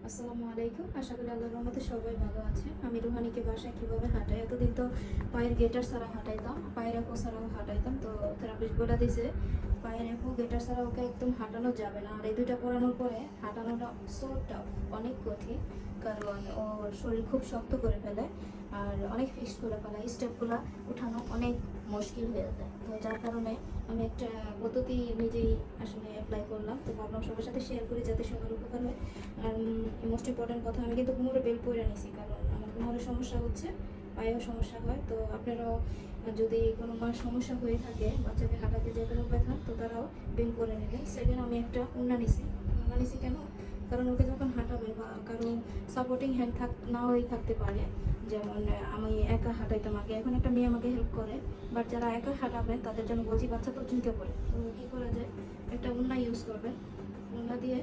আসসালামু আলাইকুম। আশা করি আল্লাহর রহমতে সবাই ভালো আছে। আমি রুহানিকে বাসায় কিভাবে হাঁটাই, এতদিন তো পায়ের গেটার ছাড়া হাঁটাইতাম, পায়ের একো ছাড়াও হাঁটাইতাম। তো থেরাপিস্ট বলে দিয়েছে পায়ের একো গেটার ছাড়া ওকে একদম হাঁটানো যাবে না। আর এই দুইটা পরানোর পরে হাঁটানোটা সোটাও অনেক কঠিন, কারণ ওর শরীর খুব শক্ত করে ফেলে আর অনেক ফিক্সড করে ফেলে। স্টেপগুলো উঠানো অনেক মুশকিল হয়ে যায়। তো যার কারণে আমি একটা পদ্ধতি নিজেই আসলে অ্যাপ্লাই করলাম। তো ভাবলাম সবার সাথে শেয়ার করি যাতে সবার উপকার হয়। আর মোস্ট ইম্পর্টেন্ট কথা, আমি কিন্তু কোমরে বেল্ট পরে নিছি, কারণ আমার কোমরের সমস্যা হচ্ছে, পায়েও সমস্যা হয়। তো আপনারাও যদি কোনো মার সমস্যা হয়ে থাকে, বাচ্চাকে হাঁটাতে যে কোনো ব্যথা, তো তারাও বেল্ট পরে নেবেন। সেকেন্ড, আমি একটা উন্না নিছি। উন্না নিছি কেন? কারণ ওকে যখন হাঁটাবেন বা কারো সাপোর্টিং হ্যান্ড না হয়ে থাকতে পারে, যেমন আমি একা হাঁটাইতাম আগে, এখন একটা মেয়ে আমাকে হেল্প করে। বাট যারা একা হাঁটাবেন তাদের জন্য বলছি, বাচ্চা তো ঝুঁকে পড়ে। তো কী করা যায়, একটা উন্না ইউজ করবেন। উন্না দিয়ে